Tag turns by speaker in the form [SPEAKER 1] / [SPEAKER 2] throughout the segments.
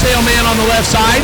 [SPEAKER 1] man on the left side.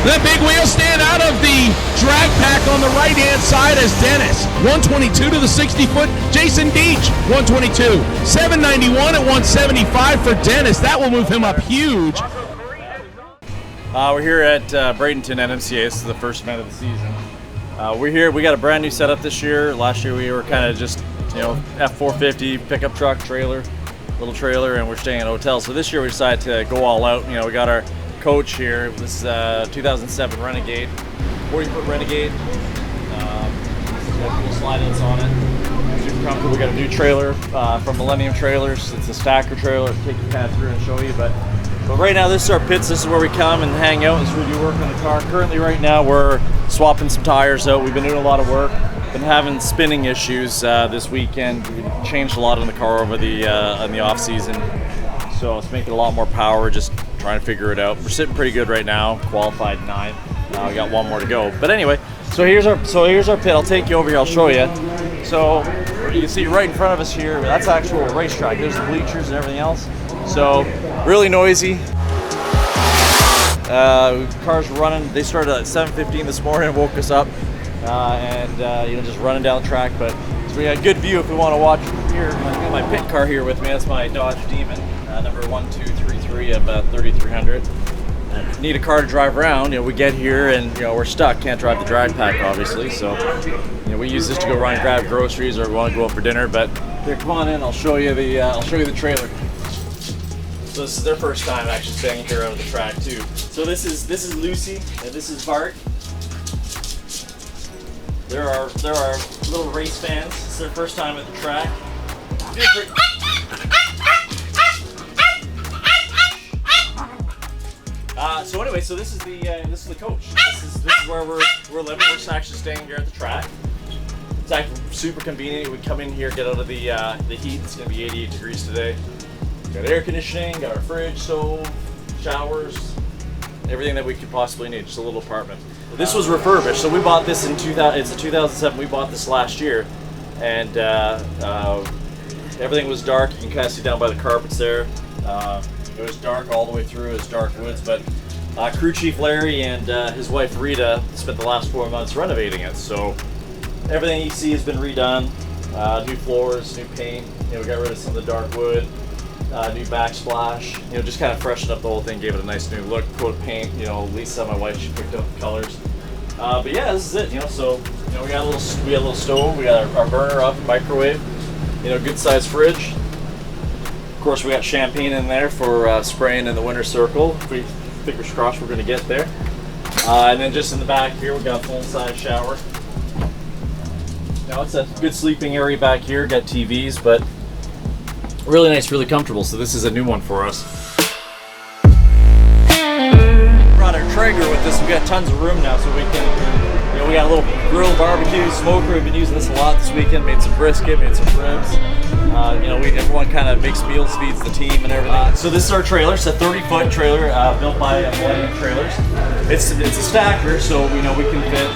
[SPEAKER 1] That big wheel stand out of the DragPak on the right-hand side as Dennis. 122 to the 60-foot. Jason Deach, 122. 791 at 175 for Dennis. That will move him up huge.
[SPEAKER 2] We're here at Bradenton NMCA. This is the first event of the season. We're here. We got a brand new setup this year. Last year we were kind of just, F450 pickup truck trailer, little trailer, and we're staying at a hotel. So this year we decided to go all out. We got our coach here. This is 2007 Renegade, 40-foot Renegade. Got cool slide outs on it. Super comfortable. We got a new trailer from Millennium Trailers. It's a stacker trailer. I'll take you kind of through and show you, but right now this is our pits. This is where we come and hang out. This is where we do work on the car. Currently right now we're swapping some tires out. We've been doing a lot of work. Been having spinning issues this weekend. We changed a lot on the car over the in the off season, so it's making a lot more power. Just trying to figure it out. We're sitting pretty good right now. Qualified 9. We got one more to go. But anyway, so here's our pit. I'll take you over here. I'll show you. So you can see right in front of us here. That's actual racetrack. There's the bleachers and everything else. So really noisy. Cars running. They started at 7:15 this morning and woke us up, just running down the track. But so we had a good view if we want to watch from here. I got my pit car here with me. That's my Dodge Demon, number 1233 of 3300. Need a car to drive around. We get here and we're stuck. Can't drive the DragPak obviously. So we use this to go run and grab groceries, or we want to go out for dinner. But here, come on in. I'll show you the trailer. So this is their first time actually staying here out of the track too. So this is Lucy and this is Bart. There are little race fans. It's their first time at the track. So anyway, so this is the coach. This is where we're living. We're just actually staying here at the track. It's actually super convenient. We come in here, get out of the heat. It's gonna be 88 degrees today. Got air conditioning, got our fridge, stove, showers, everything that we could possibly need. Just a little apartment. This was refurbished, so we bought this in It's a 2007. We bought this last year, and everything was dark. You can kind of see down by the carpets there. It was dark all the way through. It was dark woods, but crew chief Larry and his wife Rita spent the last 4 months renovating it. So everything you see has been redone. New floors, new paint. We got rid of some of the dark wood. New backsplash, just kind of freshened up the whole thing, gave it a nice new look, coat paint. Lisa, my wife, she picked up the colors. But yeah, this is it. So we got a little stove, we got our burner up, microwave, good sized fridge. Of course, we got champagne in there for spraying in the winter circle. Fingers crossed we're going to get there. And then just in the back here, we got a full size shower. Now it's a good sleeping area back here. Got TVs, but really nice, really comfortable. So this is a new one for us. Brought our Traeger with us. We got tons of room now, so we can, we got a little grill, barbecue, smoker. We've been using this a lot this weekend. Made some brisket, made some ribs. Everyone kind of makes meals, feeds the team and everything. So this is our trailer. It's a 30-foot trailer built by Millennium Trailers. It's a stacker, so we can fit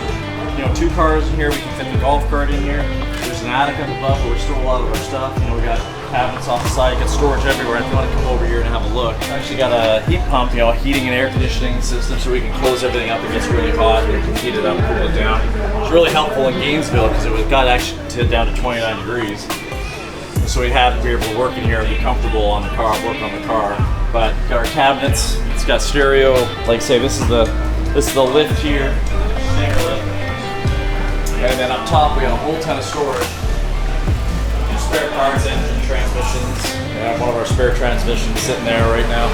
[SPEAKER 2] 2 cars in here. We can fit the golf cart in here. There's an attic up above where we store a lot of our stuff. We got cabinets off the side. You got storage everywhere. If you want to come over here and have a look, I actually got a heat pump, heating and air conditioning system, so we can close everything up. It gets really hot, and we can heat it up, cool it down. It's really helpful in Gainesville because it got actually down to 29 degrees. So we had to be able to work in here and be comfortable on the car, work on the car. But got our cabinets. It's got stereo. Like I say, this is the lift here, stinger lift. And then up top we got a whole ton of storage. Spare parts, engine, transmissions. We have one of our spare transmissions sitting there right now.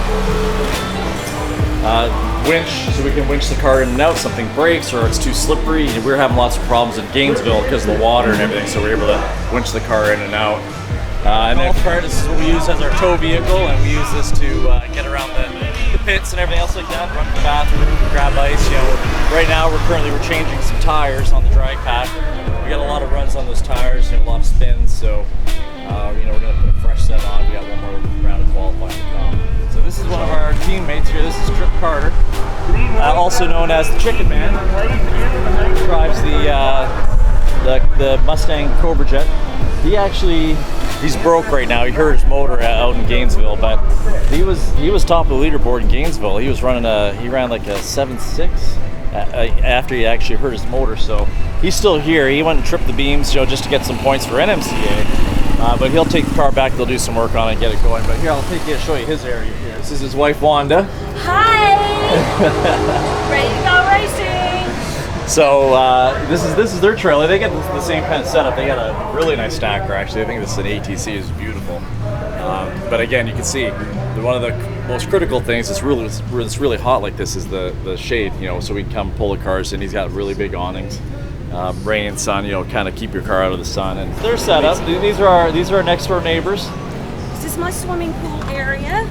[SPEAKER 2] Winch, so we can winch the car in and out. Something breaks or it's too slippery. We were having lots of problems in Gainesville because of the water and everything, so we were able to winch the car in and out. And then this is what we use as our tow vehicle, and we use this to get around the pits and everything else like that. Run to the bathroom, grab ice. Right now we're changing some tires on the DragPak. We got a lot of runs on those tires, a lot of spins, so we're going to put a fresh set on. We got one more round of qualifying to come. So this is one of our teammates here. This is Trip Carter, also known as the Chicken Man. He drives the Mustang Cobra Jet. He actually He's broke right now. He hurt his motor out in Gainesville, but he was top of the leaderboard in Gainesville. He was running he ran like a 7.6 after he actually hurt his motor. So he's still here. He went and tripped the beams, just to get some points for NMCA. But he'll take the car back. They'll do some work on it and get it going. But here, I'll take you to show you his area here. This is his wife Wanda.
[SPEAKER 3] Hi. Ready to go racing.
[SPEAKER 2] So this is their trailer. They get the same kind of setup. They got a really nice stacker actually. I think this is an ATC. It's beautiful. But again, you can see one of the most critical things it's really hot like this is the shade. So we can come pull the cars in. He's got really big awnings, rain and sun. Kind of keep your car out of the sun. And their setup. These are our next door neighbors.
[SPEAKER 3] This is my swimming pool area.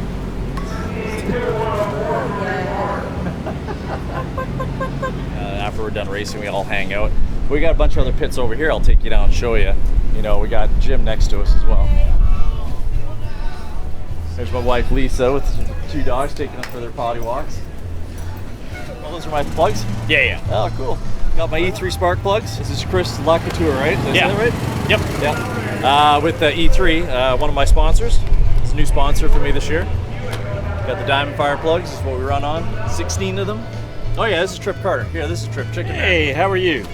[SPEAKER 2] After we're done racing, we all hang out. We got a bunch of other pits over here. I'll take you down and show you. We got Jim next to us as well. There's my wife Lisa with 2 dogs taking them for their potty walks. Oh, those are my plugs?
[SPEAKER 4] Yeah.
[SPEAKER 2] Oh, cool. Got my E3 spark plugs. This is Chris Lacouture, right? Is that right?
[SPEAKER 4] Yep.
[SPEAKER 2] Yeah. With the E3, one of my sponsors. It's a new sponsor for me this year. Got the Diamond Fire plugs. This is what we run on. 16 of them. Oh yeah, this is Trip Carter. Here, this is Trip Chicken.
[SPEAKER 4] Hey, how are you?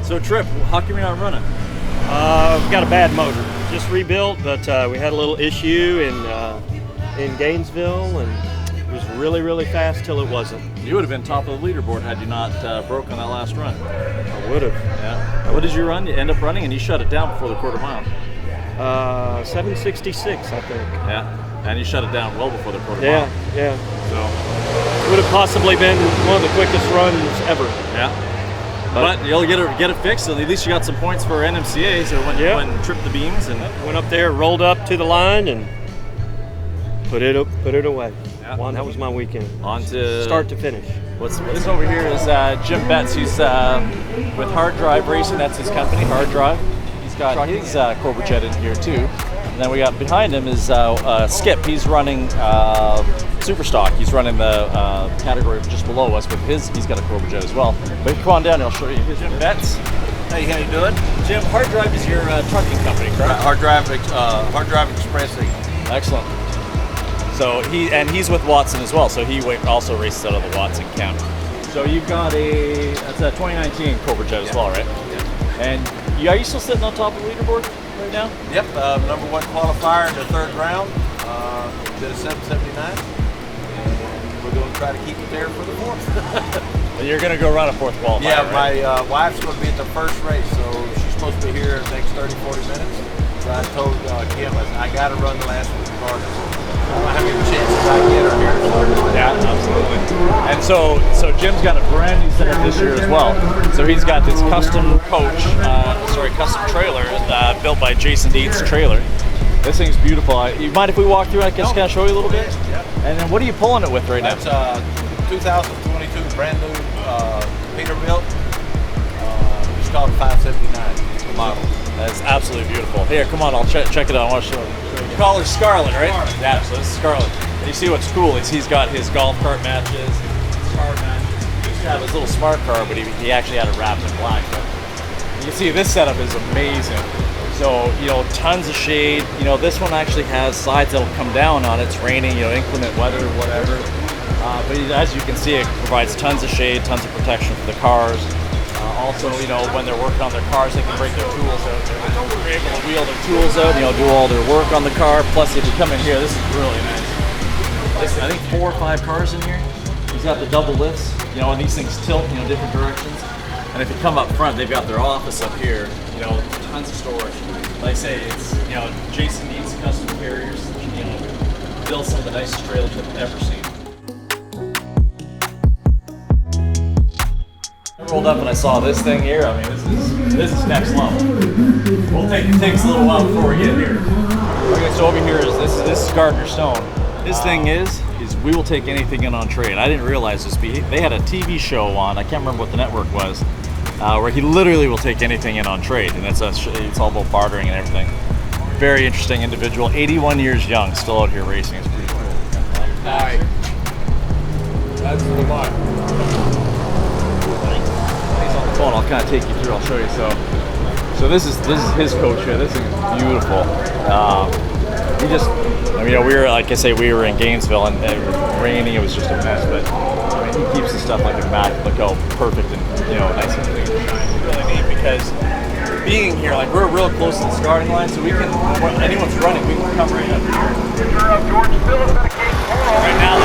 [SPEAKER 2] So Trip, how come you're not running?
[SPEAKER 4] We've got a bad motor. Just rebuilt, but we had a little issue in Gainesville, and it was really, really fast till it wasn't.
[SPEAKER 2] You would have been top of the leaderboard had you not broke on that last run.
[SPEAKER 4] I would have.
[SPEAKER 2] Yeah. What did you run? You end up running, and you shut it down before the quarter mile.
[SPEAKER 4] 766, I think.
[SPEAKER 2] Yeah. And you shut it down well before the quarter mile.
[SPEAKER 4] Yeah.
[SPEAKER 2] So
[SPEAKER 4] it would have possibly been one of the quickest runs ever.
[SPEAKER 2] Yeah. But you'll get it fixed, and at least you got some points for NMCA. So when you went and tripped the beams and
[SPEAKER 4] went up there, rolled up to the line, and put it away.
[SPEAKER 2] Yeah.
[SPEAKER 4] That was my weekend.
[SPEAKER 2] On to
[SPEAKER 4] start to finish.
[SPEAKER 2] What's over here is Jim Betts. He's with Hard Drive Racing. That's his company, Hard Drive. He's got his Cobra Jet in here too. And then we got behind him is Skip. He's running Super Stock. He's running the category just below us, but he's got a Cobra Jet as well. But come on down, and I'll show you. Here's Jim Betts.
[SPEAKER 5] Hey, how you doing?
[SPEAKER 2] Jim, Hard Drive is your trucking company, correct?
[SPEAKER 5] Hard Drive Express.
[SPEAKER 2] Excellent. So he's with Watson as well. So he also races out of the Watson camp. So you've got that's a 2019 Cobra Jet as well, right?
[SPEAKER 5] Yeah.
[SPEAKER 2] And are you still sitting on top of the leaderboard right now?
[SPEAKER 5] Yep, number 1 qualifier in the 3rd round. Did a 779. And we're going to try to keep it there for the 4th.
[SPEAKER 2] You're going to go run a 4th qualifier,
[SPEAKER 5] yeah,
[SPEAKER 2] right?
[SPEAKER 5] my wife's going to be at the first race, so she's supposed to be here in the next 30, 40 minutes. So I told Kim, I got to run the last one regardless. I don't know how many chances I get her here.
[SPEAKER 2] Yeah, absolutely. And so Jim's got a brand new setup this year as well. So he's got this custom custom trailer built by Jason Deeds Trailer. This thing's beautiful. You mind if we walk through? I can just kind of show you a little bit.
[SPEAKER 5] Yeah.
[SPEAKER 2] And then what are you pulling it with right now?
[SPEAKER 5] That's 2022 brand new Peterbilt. It's called 579 model.
[SPEAKER 2] That's absolutely beautiful. Here, come on, I'll check it out. I want to show you. You call her Scarlet, right?
[SPEAKER 5] Scarlet.
[SPEAKER 2] Yeah, so this is Scarlet. And you see what's cool is he's got his golf cart matches, his car matches. He used to have his little smart car, but he actually had it wrapped in black. But you can see this setup is amazing. So, tons of shade. This one actually has sides that'll come down on it. It's raining, inclement weather, whatever. But as you can see, it provides tons of shade, tons of protection for the cars. Also, when they're working on their cars, they can break their tools out. They're able to wheel their tools out, do all their work on the car. Plus, if you come in here, this is really nice. I think 4 or 5 cars in here. He's got the double lifts, and these things tilt, different directions. And if you come up front, they've got their office up here, tons of storage. Like I say, it's, Jason Deeds Custom Carriers, build some of the nicest trailers I've ever seen. I rolled up and I saw this thing here. I mean, this is next level. It takes a little while before we get here. Okay, so over here is this is Gardner Stone. His thing is we will take anything in on trade. I didn't realize this, but they had a TV show on. I can't remember what the network was, where he literally will take anything in on trade, and it's all about bartering and everything. Very interesting individual. 81 years young, still out here racing. It's pretty cool.
[SPEAKER 5] Alright. That's the one.
[SPEAKER 2] He's on the phone. I'll kind of take you through. I'll show you. So So this is his coach here. This thing is beautiful. He just, I mean, we were, like I say, we were in Gainesville and it was raining. It was just a mess, but I mean, he keeps the stuff like immaculate. Look how perfect and nice and clean and shiny. It's really neat because being here, like we're real close to the starting line, so we can, when anyone's running, we can come right up here. Right now,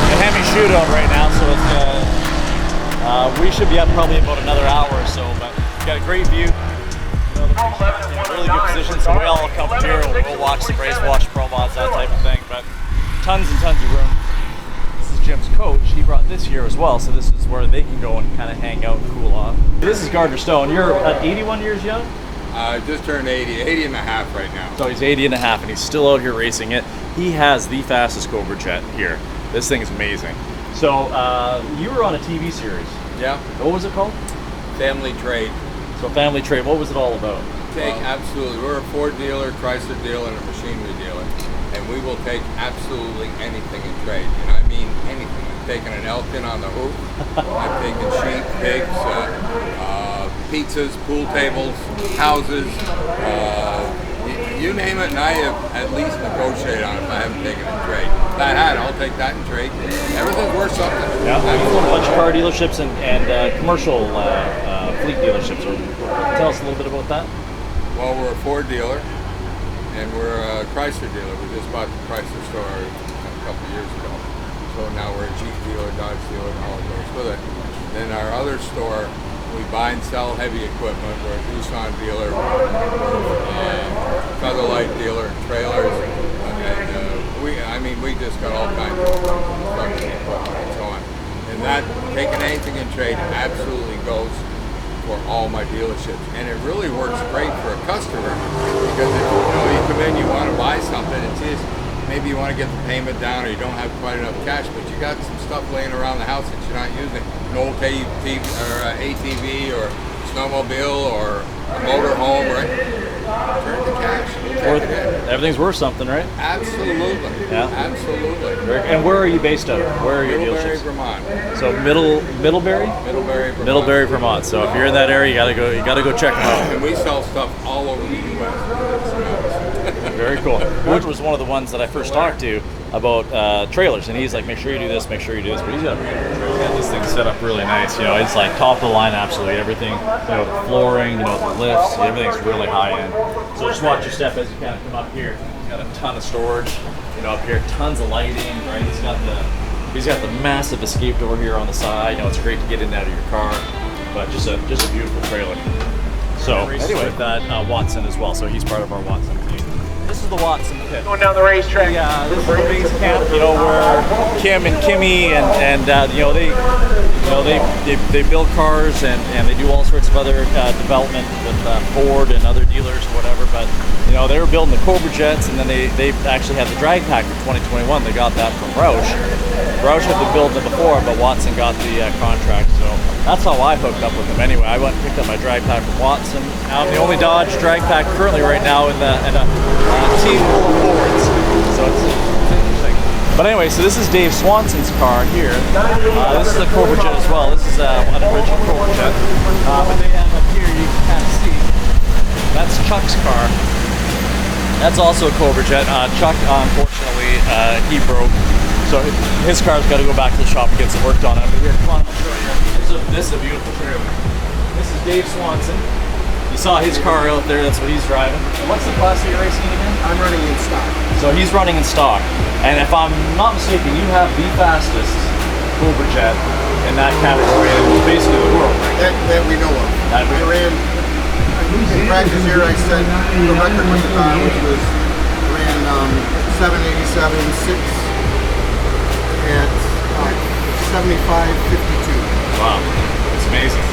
[SPEAKER 2] the Hemi shootout right now, so it's we should be up probably about another hour or so, but got a great view. Really good position, so we all come here and we'll watch the race, watch pro mods, that type of thing, but tons and tons of room. This is Jim's coach. He brought this here as well, so this is where they can go and kind of hang out and cool off. This is Gardner Stone. You're 81 years young?
[SPEAKER 6] Just turned 80 and a half right now.
[SPEAKER 2] So he's 80 and a half and he's still out here racing it. He has the fastest Cobra jet here. This thing is amazing. So you were on a TV series.
[SPEAKER 6] Yeah.
[SPEAKER 2] What was it called?
[SPEAKER 6] Family Trade.
[SPEAKER 2] So Family Trade, what was it all about?
[SPEAKER 6] Absolutely. We're a Ford dealer, Chrysler dealer, and a machinery dealer. And we will take absolutely anything in trade. And I mean anything. I'm taking an elk in on the hoof. I'm taking sheep, pigs, pizzas, pool tables, houses, you name it, and I have at least negotiated on it if I haven't taken it in trade. If I had, I'll take that in trade. Everything's worth something.
[SPEAKER 2] Yeah, we own a bunch of car dealerships and commercial fleet dealerships. Tell us a little bit about that.
[SPEAKER 6] Well, we're a Ford dealer, and we're a Chrysler dealer. We just bought the Chrysler store a couple of years ago. So now we're a Jeep dealer, Dodge dealer, and all that goes with it. Then our other store, we buy and sell heavy equipment. We're a Doosan dealer, Featherlight dealer, trailers, and we just got all kinds of construction equipment and so on. And that, taking anything in trade absolutely goes for all my dealerships. And it really works great for a customer because if you come in, you want to buy something, it's just, maybe you want to get the payment down or you don't have quite enough cash, but you got some stuff laying around the house that you're not using. An old ATV or snowmobile or a motorhome, right? Turn to cash. We'll take it in.
[SPEAKER 2] Everything's worth something, right?
[SPEAKER 6] Absolutely.
[SPEAKER 2] Yeah.
[SPEAKER 6] Absolutely.
[SPEAKER 2] And where are you based out of? Where are your
[SPEAKER 6] Middlebury,
[SPEAKER 2] dealerships?
[SPEAKER 6] Vermont.
[SPEAKER 2] So Middlebury?
[SPEAKER 6] Middlebury, Vermont.
[SPEAKER 2] Middlebury, Vermont. So if you're in that area, you gotta go check them out.
[SPEAKER 6] And we sell stuff all over the U.S.
[SPEAKER 2] Very cool. George was one of the ones that I first talked to about trailers, and he's like, make sure you do this, make sure you do this. But he's got this thing set up really nice. It's like top of the line, absolutely everything. The flooring, the lifts, everything's really high end. So just watch your step as you kind of come up here. He's got a ton of storage, up here, tons of lighting. Right, he's got the massive escape door here on the side. It's great to get in and out of your car, but just a beautiful trailer. So anyway, with that Watson as well. So he's part of our Watson team. This is the Watson pit.
[SPEAKER 7] Going down the racetrack.
[SPEAKER 2] Yeah, this is the base camp, where Kim and Kimmy and they build cars and they do all sorts of other development with Ford and other dealers or whatever. But they were building the Cobra jets, and then they actually had the DragPak for 2021. They got that from Roush. Roush had been building it before, but Watson got the contract. So that's how I hooked up with them. Anyway, I went and picked up my DragPak from Watson. I'm the only Dodge DragPak currently right now in a team full of Fords. So it's interesting. But anyway, so this is Dave Swanson's car here. This is a Cobra jet as well. This is an original Cobra jet. But they have up here, you can kind of see, that's Chuck's car. That's also a Cobra jet. Chuck, unfortunately, he broke. So his car's got to go back to the shop and get some work done on it. But here, come on, I'll show you. This is a beautiful trailer. This is Dave Swanson. You saw his car out there, that's what he's driving. What's the class that you're racing again?
[SPEAKER 7] I'm running in stock.
[SPEAKER 2] So he's running in stock. And if I'm not mistaken, you have the fastest Cobra jet in that category in basically the world, right?
[SPEAKER 7] That we know of. I ran, in practice here, I set the record with the car, which was, ran 787, 6 at 75.52.
[SPEAKER 2] Wow, it's amazing.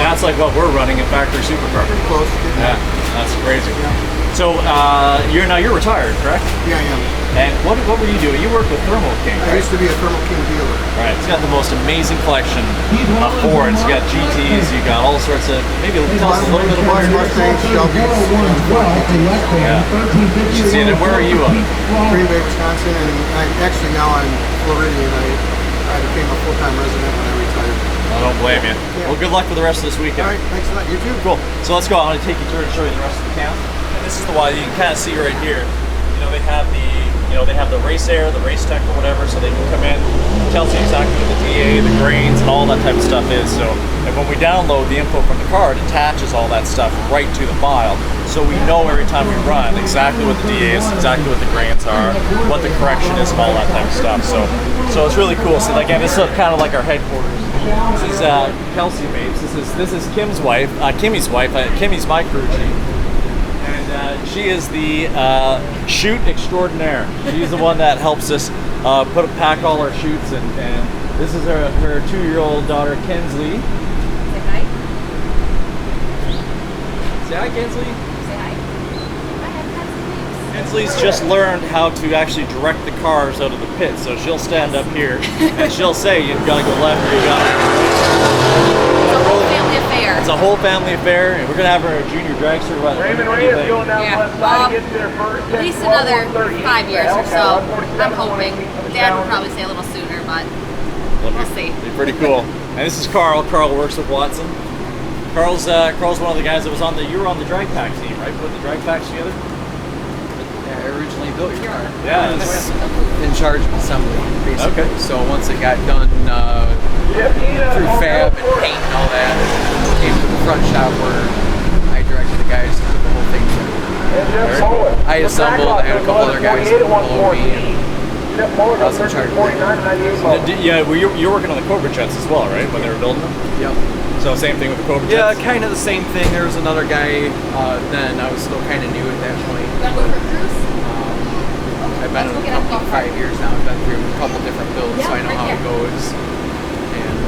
[SPEAKER 2] That's like what we're running in factory supercar.
[SPEAKER 7] Pretty close.
[SPEAKER 2] Yeah, that's crazy.
[SPEAKER 7] Yeah.
[SPEAKER 2] So you're retired, correct?
[SPEAKER 7] Yeah, I am.
[SPEAKER 2] And what were you doing? You worked with Thermo King,
[SPEAKER 7] I
[SPEAKER 2] right?
[SPEAKER 7] used to be a Thermo King dealer.
[SPEAKER 2] Right. It's got the most amazing collection of Fords. You got GTs. You got all sorts of. Maybe tell us a little bit about your.
[SPEAKER 7] Mustangs, Shelby's,
[SPEAKER 2] Yeah. You see it. Where are you on?
[SPEAKER 7] Green Bay, Wisconsin, and actually now I'm Floridian. I became a full-time resident when I retired.
[SPEAKER 2] I don't blame you. Well, good luck for the rest of this weekend.
[SPEAKER 7] All right, thanks a lot. You too.
[SPEAKER 2] Cool. So let's go. I'm going to take you through and show you the rest of the camp. And this is the one you can kind of see right here. You know, they have the race air, the race tech or whatever, so they can come in, tells you exactly what the DA, the grains, and all that type of stuff is. So, and when we download the info from the car, it attaches all that stuff right to the file. So we know every time we run exactly what the DA is, exactly what the grains are, what the correction is, and all that type of stuff. So it's really cool. So again, this is kind of like our headquarters. This is Kelsey Mapes. This is Kim's wife. Kimmy's wife. Kimmy's my crew chief. And she is the chute extraordinaire. She's the one that helps us pack all our chutes, and this is her 2-year-old daughter, Kinsley.
[SPEAKER 3] Say hi.
[SPEAKER 2] Say hi, Kinsley.
[SPEAKER 3] Say hi. I have
[SPEAKER 2] Kinsley's just learned how to actually direct the cars out of the pit, so she'll stand up here and she'll say, you've got to go left or you got to...
[SPEAKER 3] It's a whole family affair.
[SPEAKER 2] It's a whole famster, and we're going to have her junior dragster.
[SPEAKER 3] At least another 5 years or so. I'm hoping. Dad would probably say a little sooner, but we'll see.
[SPEAKER 2] Be pretty cool. And this is Carl. Carl works with Watson. Carl's one of the guys that was on you were on the DragPak team, right? Putting the DragPaks together?
[SPEAKER 8] Yeah, I originally built your car.
[SPEAKER 2] Yeah.
[SPEAKER 8] I was in charge of assembly, basically.
[SPEAKER 2] Okay.
[SPEAKER 8] So once it got done through fab and paint and all that, it came to the front shop where I directed the guys to put the whole thing together. I assembled, I had a couple other guys below me, and I was in charge of it.
[SPEAKER 2] Yeah, well, you're working on the Cobra jets as well, right? When they were building them?
[SPEAKER 8] Yep.
[SPEAKER 2] So same thing with the Cobra
[SPEAKER 8] Yeah,
[SPEAKER 2] jets?
[SPEAKER 8] kind of the same thing. There was another guy then. I was still kind of new at that point. I've been in the company 5 years now. I've been through a couple different builds, so I know how it goes. And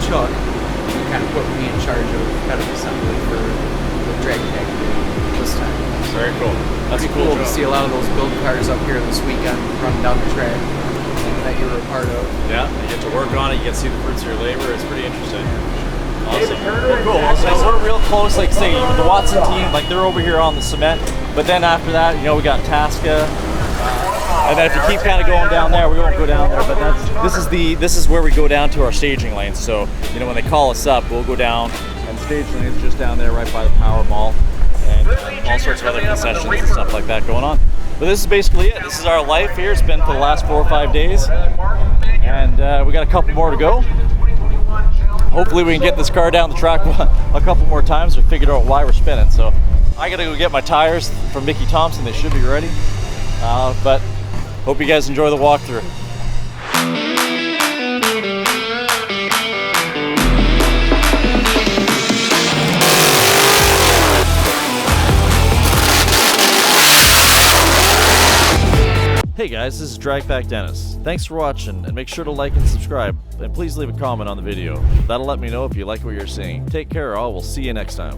[SPEAKER 8] Chuck kind of put me in charge of head of assembly for the DragPak this time.
[SPEAKER 2] Very cool. That's
[SPEAKER 8] Pretty
[SPEAKER 2] a cool
[SPEAKER 8] to
[SPEAKER 2] job.
[SPEAKER 8] see a lot of those build cars up here this weekend running down the track that you were a part of.
[SPEAKER 2] Yeah, you get to work on it, you get to see the fruits of your labor. It's pretty interesting. Awesome. Cool. So we're real close, like say the Watson team, like they're over here on the cement. But then after that, we got Tasca. And then if you keep kind of going down there, we won't go down there, but this is where we go down to our staging lanes. So, when they call us up, we'll go down, and stage lanes just down there right by the Power Mall, and all sorts of other concessions and stuff like that going on. But this is basically it. This is our life here. It's been for the last 4 or 5 days, and we got a couple more to go. Hopefully we can get this car down the track a couple more times or figure out why we're spinning. So I gotta go get my tires from Mickey Thompson. They should be ready, but hope you guys enjoy the walkthrough. Hey guys, this is DragPak Dennis. Thanks for watching, and make sure to like and subscribe, and please leave a comment on the video. That'll let me know if you like what you're seeing. Take care all, we'll see you next time.